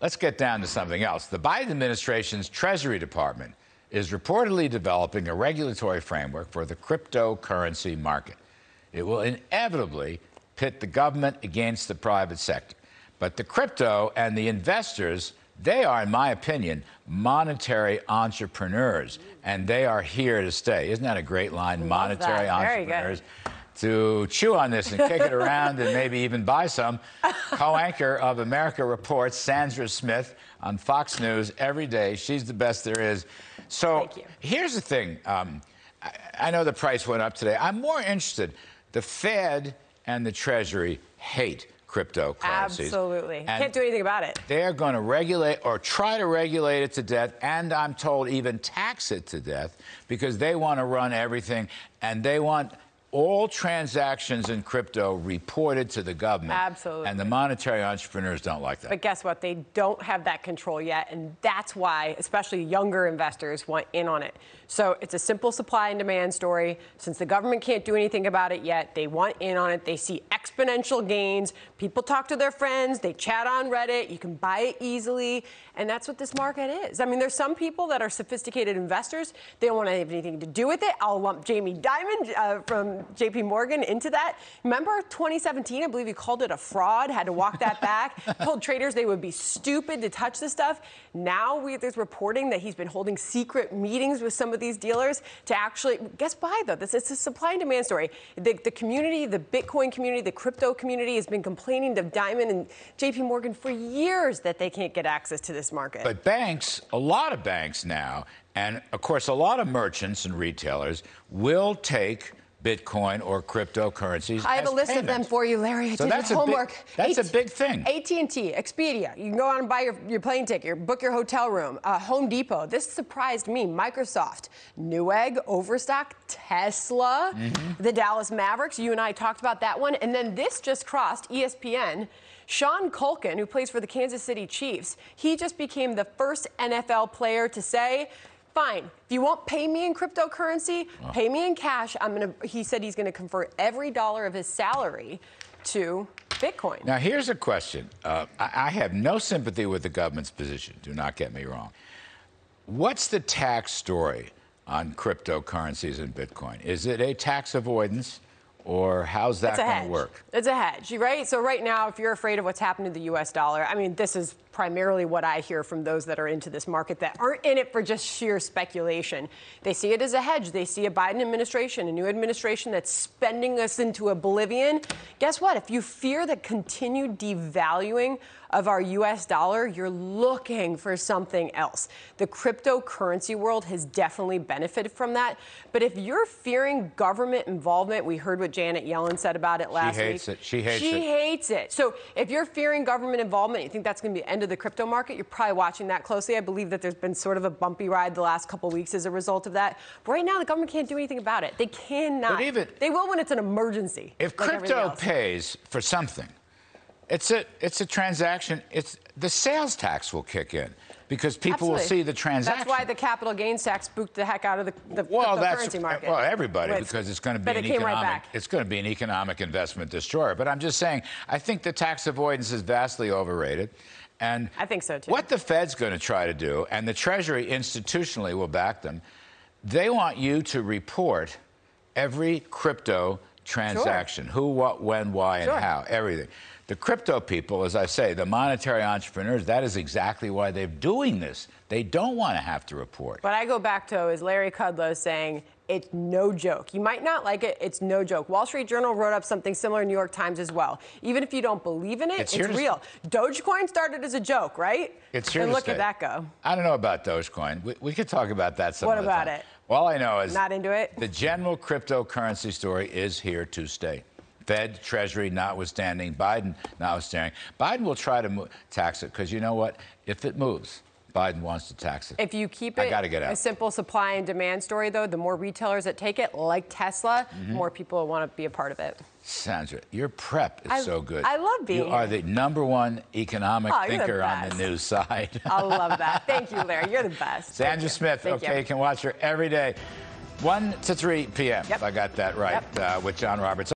Let's get down to something else. The Biden administration's Treasury Department is reportedly developing a regulatory framework for the cryptocurrency market. It will inevitably pit the government against the private sector. But the crypto and the investors, they are, in my opinion, monetary entrepreneurs, and they are here to stay. Isn't that a great line? Monetary entrepreneurs. To chew on this and kick it around and maybe even buy some, co-anchor of America Reports, Sandra Smith, on Fox News every day. She's the best there is. So here's the thing. I know the price went up today. I'm more interested. The Fed and the Treasury hate cryptocurrencies. Absolutely. Can't do anything about it. They're going to regulate or try to regulate it to death, and I'm told even tax it to death, because they want to run everything, and they want all transactions in crypto reported to the government. Absolutely. And the monetary entrepreneurs don't like that. But guess what? They don't have that control yet, and that's why especially younger investors want in on it. So it's a simple supply and demand story. Since the government can't do anything about it yet, they want in on it. They see exponential gains. People talk to their friends. They chat on Reddit. You can buy it easily. And that's what this market is. I mean, there's some people that are sophisticated investors. They don't want to have anything to do with it. I'll lump Jamie Dimon from JP Morgan into that. Remember 2017? I believe he called it a fraud, had to walk that back, told traders they would be stupid to touch this stuff. Now there's reporting that he's been holding secret meetings with some of these dealers to actually, guess why though? It's a supply and demand story. The community, the Bitcoin community, the crypto community has been complaining to Dimon and JP Morgan for years that they can't get access to this market. But banks, a lot of banks now, and of course a lot of merchants and retailers will take Bitcoin or cryptocurrencies. I have a list of them for you, Larry. I did your homework. That's a big thing. AT&T, Expedia. You can go out and buy your plane ticket, book your hotel room. Home Depot. This surprised me. Microsoft, Newegg, Overstock, Tesla, the Dallas Mavericks. You and I talked about that one. And then this just crossed ESPN. Sean Culkin, who plays for the Kansas City Chiefs, he just became the first NFL player to say, fine, if you won't pay me in cryptocurrency, pay me in cash. He said he's going to convert every dollar of his salary to Bitcoin. Now, here's a question. I have no sympathy with the government's position. Do not get me wrong. What's the tax story on cryptocurrencies and Bitcoin? Is it a tax avoidance? Or how's that going to work? It's a hedge, right? So right now, if you're afraid of what's happened to the U.S. dollar, I mean, this is primarily what I hear from those that are into this market that aren't in it for just sheer speculation. They see it as a hedge. They see a Biden administration, a new administration that's spending us into oblivion. Guess what? If you fear the continued devaluing of our U.S. dollar, you're looking for something else. The cryptocurrency world has definitely benefited from that. But if you're fearing government involvement, we heard what Janet Yellen said about it last week. She hates it. She hates it. So if you're fearing government involvement, you think that's going to be the end of the crypto market, you're probably watching that closely. I believe that there's been sort of a bumpy ride the last couple of weeks as a result of that. But right now, the government can't do anything about it. They cannot. They will when it's an emergency. If crypto pays for something, it's a transaction. The sales tax will kick in because people will see the transaction. That's why the capital gains tax spooked the heck out of the cryptocurrency market. Well, everybody, because it's going to be it's going to be an economic investment destroyer. But I'm just saying, I think the tax avoidance is vastly overrated. And I think so too. What the Fed's going to try to do, and the Treasury institutionally will back them, they want you to report every crypto transaction. Who, what, when, why, and how, everything. The crypto people, as I say, the monetary entrepreneurs, that is exactly why they're doing this. They don't want to have to report. What I go back to is Larry Kudlow saying, it's no joke. You might not like it. It's no joke. Wall Street Journal wrote up something similar in New York Times as well. Even if you don't believe in it, it's real. Dogecoin started as a joke, right? It's here and to look stay. at that go. I don't know about Dogecoin. We could talk about that some other time. What about it? All I know is not into it. The general cryptocurrency story is here to stay. Fed, Treasury notwithstanding, Biden notwithstanding. Biden will try to tax it because you know what? If it moves, Biden wants to tax it. If you keep it a simple supply and demand story, though, the more retailers that take it, like Tesla, the more people will want to be a part of it. Sandra, your prep is so good. I love being here. You are the #1 economic thinker on the news side. I love that. Thank you, Larry. You're the best. Sandra Smith. Okay, you can watch her every day, 1 to 3 p.m. If I got that right, with John Roberts.